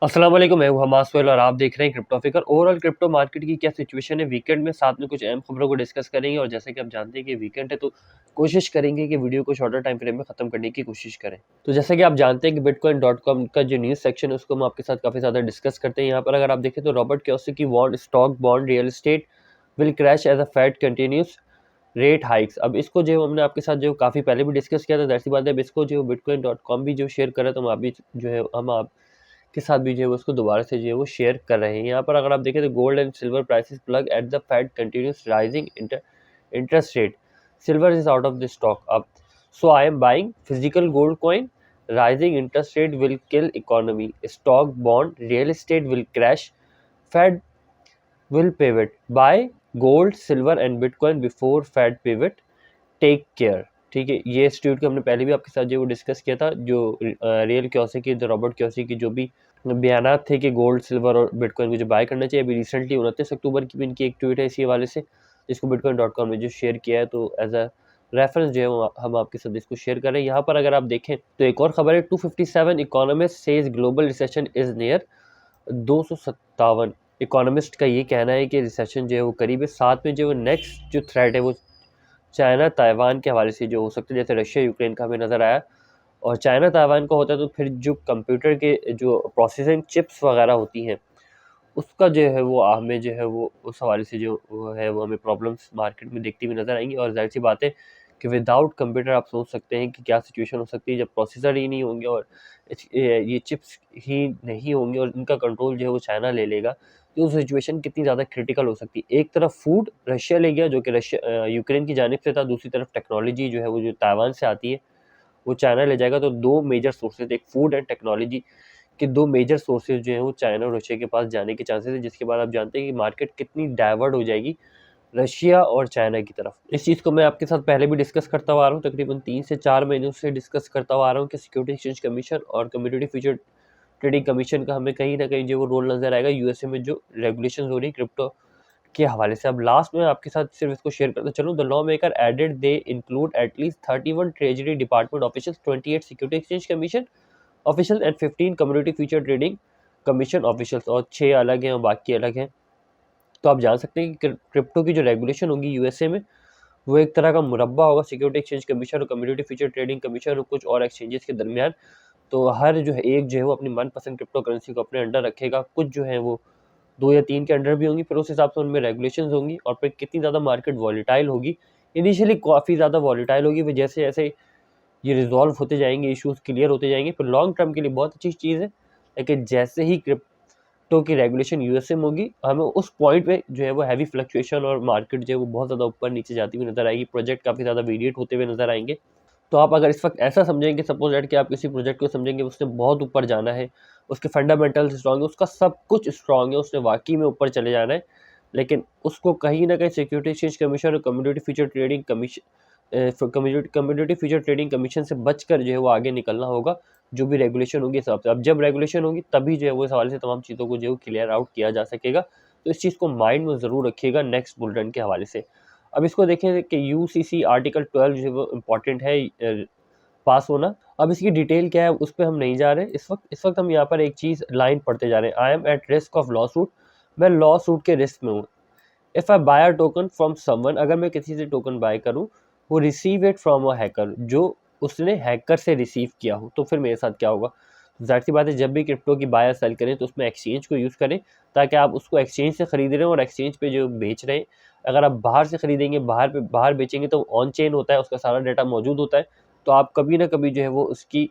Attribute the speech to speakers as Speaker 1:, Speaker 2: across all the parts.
Speaker 1: अस्सलाम वालेकुम, मैं हूं हमास सोहेल और आप देख रहे हैं क्रिप्टो फिकर। ओवरऑल क्रिप्टो मार्केट की क्या सिचुएशन है वीकेंड में, साथ में कुछ अहम खबरों को डिस्कस करेंगे। और जैसे कि आप जानते हैं कि वीकेंड है तो कोशिश करेंगे कि वीडियो को शॉर्टर टाइम फ्रेम में खत्म करने की कोशिश करें। तो जैसे कि आप जानते हैं कि Bitcoin.com का जो न्यूज़ सेक्शन है उसको हम आपके साथ काफ़ी ज़्यादा डिस्कस करते हैं। यहाँ पर अगर आप देखें तो Robert Kiyosaki warned stock bond real estate will crash as a Fed continues rate hikes. अब इसको जो हमने आपके साथ जो काफ़ी पहले भी डिस्कस किया था, ज़ाहिर सी बात है अब इसको जो Bitcoin.com भी जो शेयर कर रहा है तो हम आप भी जो है हम आप के साथ भी जो है उसको दोबारा से जो है वो शेयर कर रहे हैं। यहाँ पर अगर आप देखें तो gold and silver prices plug at the fed continues rising interest rate, silver is out of the stock अब, so I am buying physical gold coin, rising interest rate will kill economy, stock bond real estate will crash, fed will pivot, buy gold silver and bitcoin before fed pivot, take care. ठीक है, ये institute को हमने पहले भी आपके साथ जो वो डिस्कस किया था, जो रियल क्योसिकी जो रॉबर्ट क्योसिकी जो भी बयानात थे कि गोल्ड सिल्वर और बिटकॉइन को जो बाय करना चाहिए। अभी रिसेंटली 29 अक्टूबर की भी इनकी एक ट्वीट है इसी हवाले से, जिसको Bitcoin.com में जो शेयर किया है, तो एज अ रेफरेंस जो है वो हम आपके साथ इसको शेयर कर रहे हैं। यहाँ पर अगर आप देखें तो एक और खबर है, 257 economist says global recession is near, 257 economist का ये कहना है कि रिसेशन जो है वो करीब है। साथ में जो नेक्स्ट जो थ्रेट है वो चाइना ताइवान के हवाले से जो हो सकता है, जैसे रशिया यूक्रेन का हमें नज़र आया, और चाइना ताइवान का होता है तो फिर जो कंप्यूटर के जो प्रोसेसिंग चिप्स वगैरह होती हैं उसका जो है वो हमें जो है वो उस हवाले से जो वो है वो हमें प्रॉब्लम्स मार्केट में देखती हुई नज़र आएंगी। और जाहिर सी बात है कि विदाउट कंप्यूटर आप सोच सकते हैं कि क्या सिचुएशन हो सकती है जब प्रोसेसर ही नहीं होंगे और ये चिप्स ही नहीं होंगे और इनका कंट्रोल जो है वो चाइना ले लेगा, तो सिचुएशन कितनी ज़्यादा क्रिटिकल हो सकती है। एक तरफ फूड रशिया ले गया जो कि रशिया यूक्रेन की जानिब से था, दूसरी तरफ टेक्नोलॉजी जो है वो जो ताइवान से आती है वो चाइना ले जाएगा। तो दो मेजर सोर्सेज, एक फूड एंड टेक्नोलॉजी के दो मेजर सोर्सेज जो हैं वो चाइना और रशिया के पास जाने के चांसेस है, जिसके बाद आप जानते हैं कि मार्केट कितनी डाइवर्ट हो जाएगी रशिया और चाइना की तरफ। इस चीज़ को मैं आपके साथ पहले भी डिस्कस करता हुआ आ रहा हूँ, तकरीबन 3 से 4 महीनों से डिस्कस करता हुआ आ रहा हूँ कि सिक्योरिटी एक्सचेंज कमीशन और कम्युनिटी फ्यूचर ट्रेडिंग कमीशन का हमें कहीं ना कहीं जो वो रोल नजर आएगा यूएसए में जो रेगुलेशन हो रही है क्रिप्टो के हवाले से। अब लास्ट में आपके साथ सिर्फ इसको शेयर करता चलूँ, the law maker added they include at least 31 treasury department officials, 28 security exchange commission official and 15 community future trading commission officials, और 6 अलग हैं और बाकी अलग हैं। तो आप जान सकते हैं कि क्रिप्टो की जो रेगुलेशन होगी यूएसए में वो एक तरह का मुरब्बा होगा सिक्योरिटी एक्सचेंज कमीशन और कम्युनिटी फ्यूचर ट्रेडिंग कमीशन और कुछ और एक्सचेंजेस के दरमियान। तो हर जो है एक जो है वो अपनी मनपसंद क्रिप्टो करेंसी को अपने अंडर रखेगा, कुछ जो है वो 2 या 3 के अंडर भी होंगी, फिर उस हिसाब से उनमें रेगुलेशंस होंगी और फिर कितनी ज़्यादा मार्केट वॉलीटाइल होगी। इनिशियली काफ़ी ज़्यादा वॉलीटाइल होगी, फिर जैसे जैसे ये रिजॉल्व होते जाएंगे, इश्यूज क्लियर होते जाएंगे, फिर लॉन्ग टर्म के लिए बहुत अच्छी चीज़ है। लेकिन जैसे ही क्रिप्टो की रेगुलेशन यूएसए में होगी, हमें उस पॉइंट पे जो है वो हैवी फ्लक्चुएशन और मार्केट जो है वो बहुत ज़्यादा ऊपर नीचे जाती हुई नजर आएगी, प्रोजेक्ट काफ़ी ज़्यादा वेरिएट होते हुए नजर आएंगे। तो आप अगर इस वक्त ऐसा समझेंगे, सपोज दैट कि आप किसी प्रोजेक्ट को समझेंगे उसने बहुत ऊपर जाना है, उसके फंडामेंटल्स स्ट्रॉन्ग है, उसका सब कुछ स्ट्रॉन्ग है, उसने वाकई में ऊपर चले जाना है, लेकिन उसको कहीं ना कहीं सिक्योरिटी एक्सचेंज कमीशन और community future trading commission community future trading commission से बचकर जो है वो आगे निकलना होगा, जो भी रेगुलेशन होगी हिसाब से। अब जब रेगुलेशन होगी तभी जो है वो इस हवाले से तमाम चीज़ों को जो है क्लियर आउट किया जा सकेगा। तो इस चीज़ को माइंड में ज़रूर रखिएगा नेक्स्ट बुल रन के हवाले से। अब इसको देखें कि यूसीसी आर्टिकल 12 जो है वो इम्पॉर्टेंट है पास होना। अब इसकी डिटेल क्या है उस पर हम नहीं जा रहे इस वक्त हम यहाँ पर एक चीज़ लाइन पढ़ते जा रहे हैं, I am at risk of lawsuit, मैं लॉ सूट के रिस्क में हूँ। If I buy a token from someone, अगर मैं किसी से टोकन बाय करूँ, वो receive it from a hacker, जो उसने हैकर से रिसीव किया हो, तो फिर मेरे साथ क्या होगा। जाहिर सी बात है जब भी क्रिप्टो की बाय सेल करें तो उसमें एक्सचेंज को यूज़ करें, ताकि आप उसको एक्सचेंज से खरीद रहे हैं और एक्सचेंज पे जो बेच रहे हैं। अगर आप बाहर से खरीदेंगे, बाहर बेचेंगे, तो ऑन चेन होता है, उसका सारा डाटा मौजूद होता है, तो आप कभी ना कभी जो है वो उसकी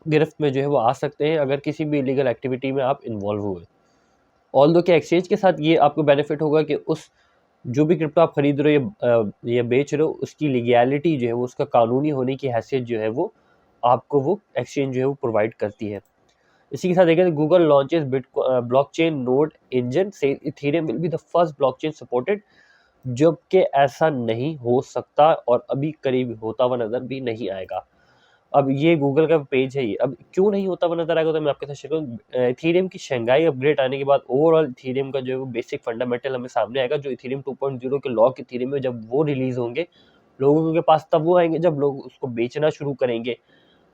Speaker 1: गिरफ्त में जो है वो आ सकते हैं अगर किसी भी इलीगल एक्टिविटी में आप इन्वॉल्व हुए। ऑल्दो कि एक्सचेंज के साथ ये आपको बेनिफिट होगा कि उस जो भी क्रिप्टो आप खरीद रहे हो या बेच रहे हो, उसकी लीगैलिटी जो है वो, उसका कानूनी होने की हैसियत जो है वो आपको वो एक्सचेंज जो है वो प्रोवाइड करती है। इसी के साथ देखें, Google launches blockchain node engine से Ethereum will be the first blockchain supported, जबकि ऐसा नहीं हो सकता और अभी करीब होता हुआ नज़र भी नहीं आएगा। अब ये गूगल का पेज है, ये अब क्यों नहीं होता हुआ नजर आएगा तो मैं आपके साथ शेयर करूँ। इथेरियम की शंघाई अपग्रेड आने के बाद ओवरऑल इथेरियम का जो है वो बेसिक फंडामेंटल हमें सामने आएगा। जो इथेरियम 2.0 के लॉक इथेरियम में जब वो रिलीज होंगे, लोगों के पास तब वो आएंगे जब लोग उसको बेचना शुरू करेंगे।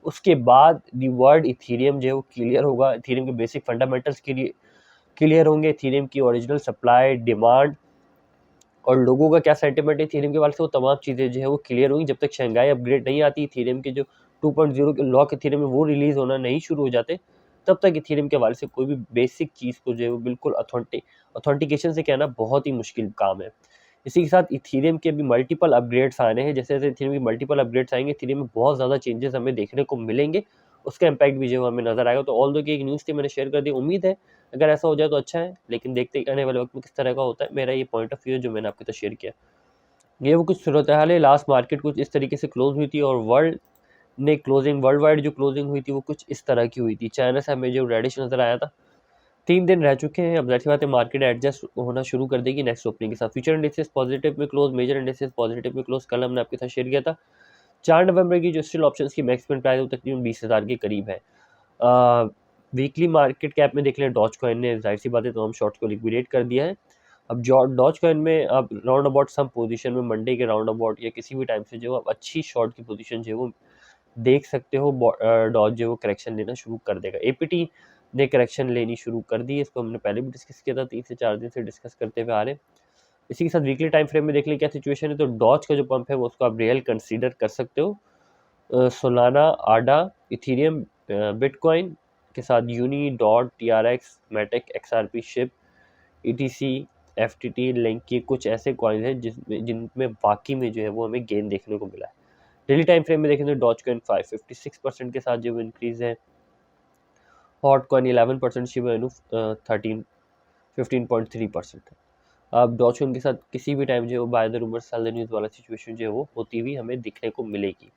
Speaker 1: उसके बाद दी वर्ड इथीरियम जो है वो क्लियर होगा, इथीरियम के बेसिक फंडामेंटल्स क्लियर होंगे, इथीरियम की ओरिजिनल सप्लाई, डिमांड और लोगों का क्या सेंटिमेंट है इथीरियम के बारे से, वो तमाम चीज़ें जो है वो क्लियर होंगी। जब तक शंघाई अपग्रेड नहीं आती, इथीरियम के जो 2.0 के लॉक इथीरियम है वो रिलीज होना नहीं शुरू हो जाते, तब तक इथीरियम के हवाले से कोई भी बेसिक चीज़ को जो है वो बिल्कुल ऑथेंटिकेशन से कहना बहुत ही मुश्किल काम है। इसी के साथ इथीरियम के भी मल्टीपल अपग्रेड्स आने हैं, जैसे जैसे इथीरियम की मल्टीपल अपग्रेड्स आएंगे, इथीरियम में बहुत ज़्यादा चेंजेस हमें देखने को मिलेंगे, उसका इम्पैक्ट भी जो है हमें नजर आएगा। तो ऑल दो की एक न्यूज़ थी, मैंने शेयर कर दी, उम्मीद है अगर ऐसा हो जाए तो अच्छा है, लेकिन देखते हैं आने वाले वक्त में किस तरह का होता है। मेरा ये पॉइंट ऑफ व्यू है जो मैंने आपके साथ शेयर किया। ये वो कुछ सूरत हाल है, लास्ट मार्केट कुछ इस तरीके से क्लोज हुई थी और वर्ल्ड वाइड जो क्लोजिंग हुई थी वो कुछ इस तरह की हुई थी। चाइना से हमें जो रेडिश नजर आया था, 3 दिन रह चुके हैं, अब जाहिर सी बात है मार्केट एडजस्ट होना शुरू कर देगी नेक्स्ट ओपनिंग के साथ। फ्यूचर इंडेक्सेस पॉजिटिव में क्लोज, मेजर इंडेक्सेस पॉजिटिव में क्लोज, कल हमने आपके साथ शेयर किया था। 4 नवंबर की जो स्टिल ऑप्शंस की मैक्सिमम प्राइस वो तकरीबन 20,000 के करीब है। वीकली मार्केट कैप में देख लें, डॉज कॉइन ने जाहिर सी बात है तो हम शॉर्ट को लिक्विडेट कर दिया है। अब डॉज कॉइन में अब राउंड अबाउट सम पोजीशन में मंडे के राउंड अबाउट या किसी भी टाइम से जो आप अच्छी शॉर्ट की पोजीशन जो है वो देख सकते हो। डॉज जो वो करेक्शन लेना शुरू कर देगा। एपीटी ने करेक्शन लेनी शुरू कर दी, इसको हमने पहले भी डिस्कस किया था, 3 से 4 दिन से डिस्कस करते हुए आ रहे हैं। इसी के साथ वीकली टाइम फ्रेम में देख लें क्या सिचुएशन है, तो डॉज का जो पंप है वो उसको आप रियल कंसीडर कर सकते हो। सोलाना, आडा, इथीरियम, बिटकॉइन के साथ Uni, Dot, TRX, Matic, XRP, Shib, ETC, FTT, Link के कुछ ऐसे कॉइन हैं जिनमें वाकई में जो है वो हमें गेन देखने को मिला है। डेली टाइम फ्रेम में देखें तो डॉज कॉइन 556% के साथ जो इंक्रीज है, हॉट कॉइन 11%, शिबा इनू 15.3% है। अब डॉज कॉइन के साथ किसी भी टाइम जो है by the rumour cell the news वाला सिचुएशन जो है वो होती हुई हमें दिखने को मिलेगी।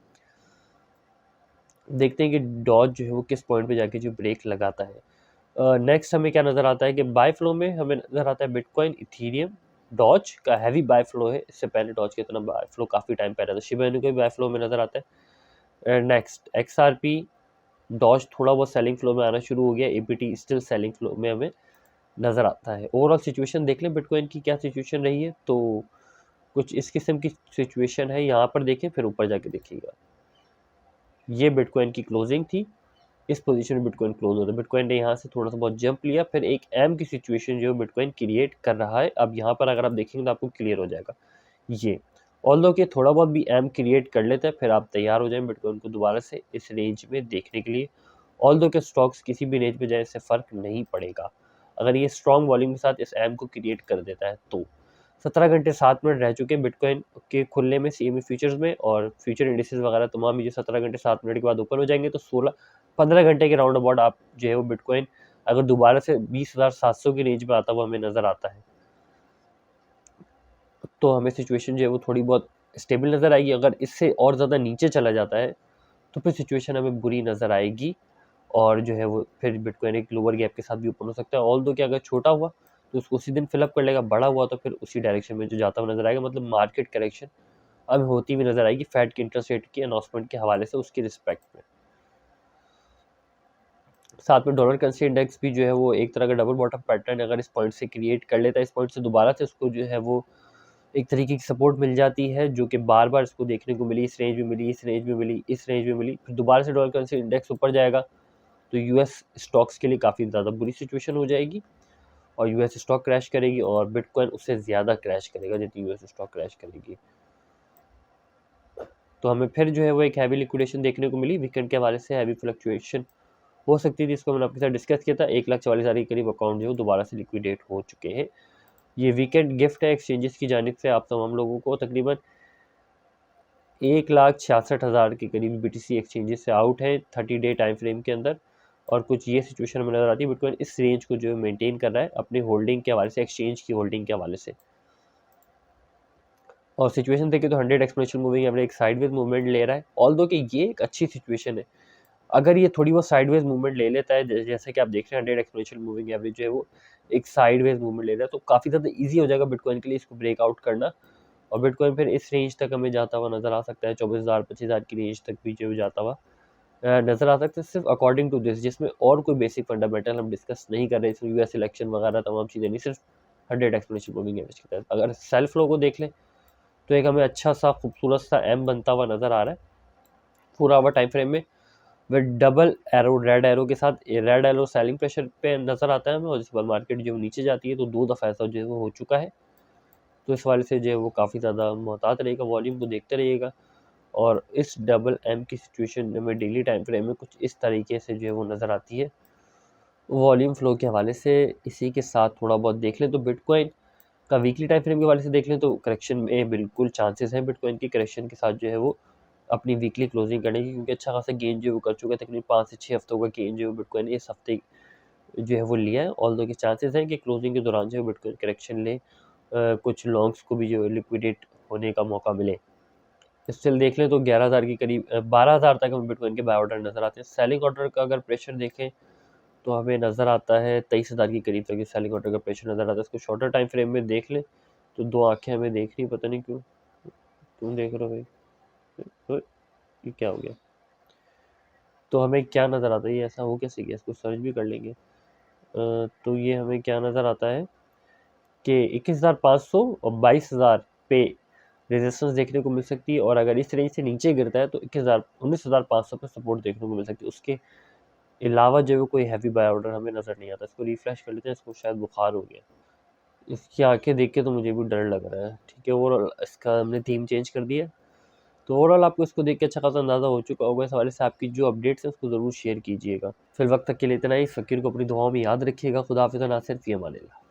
Speaker 1: देखते हैं कि डॉज जो है वो किस पॉइंट पे जाके जो ब्रेक लगाता है। नेक्स्ट हमें क्या नज़र आता है कि बाय फ्लो में हमें नज़र आता है बिटकॉइन, इथीरियम, डॉज का हैवी बाय फ्लो है। इससे पहले डॉज के इतना बाय फ्लो काफ़ी टाइम पहले था। शिबा इनू का भी बाय फ्लो में नज़र आता है। नेक्स्ट एक्सआरपी, डॉज थोड़ा बहुत सेलिंग फ्लो में आना शुरू हो गया, एपीटी स्टिल सेलिंग फ्लो में हमें नज़र आता है। ओवरऑल सिचुएशन देख लें बिटकॉइन की क्या सिचुएशन रही है, तो कुछ इस किस्म की सिचुएशन है। यहाँ पर देखें, फिर ऊपर जाके देखिएगा, ये बिटकॉइन की क्लोजिंग थी, इस पोजीशन में बिटकॉइन क्लोज होता है। बिटकॉइन ने यहाँ से थोड़ा सा बहुत जंप लिया, फिर एक एम की सिचुएशन जो बिटकॉइन क्रिएट कर रहा है। अब यहाँ पर अगर आप देखेंगे तो आपको क्लियर हो जाएगा ये, ऑल्दो कि थोड़ा बहुत भी एम क्रिएट कर लेता है, फिर आप तैयार हो जाएं बिटकॉइन को दोबारा से इस रेंज में देखने के लिए। ऑल्दो के स्टॉक्स किसी भी रेंज पे जाए, इससे फ़र्क नहीं पड़ेगा अगर ये स्ट्रॉन्ग वॉल्यूम के साथ इस एम को क्रिएट कर देता है तो। 17 घंटे 7 मिनट रह चुके हैं बिटकॉइन के खुलने में सीएमई फ्यूचर्स में, और फ्यूचर इंडिसेस वगैरह तमाम ये 17 घंटे 7 मिनट के बाद ऊपर हो जाएंगे, तो 15 घंटे के राउंड अबाउट आप जो है वो बिटकॉइन अगर दोबारा से 20,700 की रेंज में आता हुआ हमें नज़र आता है, तो हमें सिचुएशन जो है वो थोड़ी बहुत स्टेबल नज़र आएगी। अगर इससे और ज़्यादा नीचे चला जाता है तो फिर सिचुएशन हमें बुरी नज़र आएगी, और जो है वो फिर बिटकॉइन एक लोअर गैप के साथ भी ओपन हो सकता है। ऑल दो कि अगर छोटा हुआ तो उसको उसी दिन फिलअप कर लेगा, बड़ा हुआ तो फिर उसी डायरेक्शन में जो जाता हुआ नजर आएगा। मतलब मार्केट करेक्शन अब होती हुई नजर आएगी फेड की इंटरेस्ट रेट की अनाउंसमेंट के हवाले से, उसकी रिस्पेक्ट में। साथ में डॉलर करेंसी इंडेक्स भी जो है वो एक तरह का डबल बॉटम पैटर्न अगर इस पॉइंट से क्रिएट कर लेता है, इस पॉइंट से दोबारा से उसको जो है वो एक तरीके की सपोर्ट मिल जाती है, जो कि बार बार इसको देखने को मिली, इस रेंज में मिली, इस रेंज में मिली, इस रेंज में मिली, फिर दोबारा से डॉलर करेंसी इंडेक्स ऊपर जाएगा तो यूएस स्टॉक्स के लिए काफ़ी ज़्यादा बुरी सिचुएशन हो जाएगी, और यूएस स्टॉक क्रैश करेगी, और बिटकॉइन उससे ज़्यादा क्रैश करेगा जितनी यूएस स्टॉक क्रैश करेगी। तो हमें फिर जो है वो एक हैवी लिक्विडेशन देखने को मिली वीकेंड के हवाले से, हैवी फ्लक्चुएशन हो सकती थी, जिसको मैंने आपके साथ डिस्कस किया था। 1,44,000 के करीब अकाउंट जो है दोबारा से लिक्विडेट हो चुके हैं। ये वीकेंड गिफ्ट है एक्सचेंजेस की जानिब से आप तमाम लोगों को। तकरीबन 1,66,000 के करीब बीटीसी एक्सचेंजेस से आउट है 30 डे टाइम फ्रेम के अंदर, और कुछ ये सिचुएशन हमें नजर आती है बिटकॉइन इस रेंज को जो मेंटेन कर रहा है अपनी होल्डिंग के हवाले से, एक्सचेंज की होल्डिंग के हवाले से। और सिचुएशन देखें तो 100 एक्सपोनेंशियल मूविंग एवरेज एक साइडवेज मूवमेंट ले रहा है, ऑल्दो कि ये एक अच्छी सिचुएशन है। अगर ये थोड़ी बहुत साइडवेज मूवमेंट ले लेता है, जैसे कि आप देख रहे हैं 100 एक्सपोनेंशियल मूविंग एवरेज जो है वो एक साइडवेज मूवमेंट ले रहा है, तो काफ़ी ज़्यादा ईजी हो जाएगा बिटकॉइन के लिए इसको ब्रेकआउट करना, और बिटकॉइन फिर इस रेंज तक हमें जाता हुआ नजर आ सकता है, 24,000 25,000 की रेंज तक भी जो जाता हुआ नजर आ सकता है, सिर्फ अकॉर्डिंग टू दिस, जिसमें और कोई बेसिक फंडामेंटल हम डिस्कस नहीं कर रहे, इसमें यूएस इलेक्शन वगैरह तमाम चीज़ें नहीं, सिर्फ 100 एक्सपोनेंशियल मूविंग एवरेज के तहत। अगर सेल्फ फ्लो को देख लें तो एक हमें अच्छा सा खूबसूरत सा एम बनता हुआ नजर आ रहा है 4 आवर टाइम फ्रेम में। With double arrow, red arrow के साथ। रेड एरो सेलिंग प्रेशर पे नज़र आता है हमें, और जिस पर मार्केट जो नीचे जाती है तो 2 दफ़ा ऐसा जो है वो हो चुका है। तो इस वाले से जो है वो काफ़ी ज़्यादा मोहतात रहिएगा, वॉल्यूम को देखते रहिएगा। और इस डबल एम की सिचुएशन हमें डेली टाइम फ्रेम में कुछ इस तरीके से जो है वो नज़र आती है वॉल्यूम फ्लो के हवाले से। इसी के साथ थोड़ा बहुत देख लें तो बिटकॉइन का वीकली टाइम फ्रेम के हवाले से देख लें तो करेक्शन में बिल्कुल चांसेस हैं बिटकॉइन की करेक्शन के साथ जो है वो अपनी वीकली क्लोजिंग करने की, क्योंकि अच्छा खासा गेन जो है वो कर चुका है। तकरीबन 5 से 6 हफ्तों का गेन जो है बिटकॉइन इस हफ्ते जो है वो लिया है। ऑल्दो के चांसेस हैं कि क्लोजिंग के दौरान जो है बिटकॉइन करेक्शन ले, कुछ लॉन्ग्स को भी जो है लिक्विडेट होने का मौका मिले। स्टिल देख लें तो 11,000 के करीब 12,000 तक हमें बिटकॉइन के बाय ऑर्डर नज़र आते हैं। सेलिंग ऑर्डर का अगर प्रेशर देखें तो हमें नज़र आता है 23,000 के करीब तक सेलिंग ऑर्डर का प्रेशर नज़र आता है। इसको शॉर्टर टाइम फ्रेम में देख लें तो 2 आँखें हमें देख रही, पता नहीं क्यों। तुम देख रहे हो भाई? ये क्या हो गया? तो हमें क्या नज़र आता है, ये ऐसा हो कैसे गया? इसको सर्च भी कर लेंगे। तो ये हमें क्या नज़र आता है कि 21,500 और 22,000 पे रेजिस्टेंस देखने को मिल सकती है, और अगर इस रेंज से नीचे गिरता है तो 19,500 पे सपोर्ट देखने को मिल सकती है। उसके अलावा जो है कोई हैवी बाय ऑर्डर हमें नज़र नहीं आता। इसको रिफ्रेश कर लेते हैं, इसको शायद बुखार हो गया। इसकी आंखें देख के तो मुझे भी डर लग रहा है। ठीक है, ओवरऑल इसका हमने थीम चेंज कर दिया। तो ओवरऑल आपको इसको देख के अच्छा खासा अंदाज़ा हो चुका होगा। इस हवाले से आपकी जो अपडेट्स हैं उसको ज़रूर शेयर कीजिएगा। फिर वक्त तक के लिए इतना ही। फ़कीर को अपनी दुआओं में याद रखिएगा। खुदा हाफ़िज़, नासिर फ़ी अमानिल्लाह।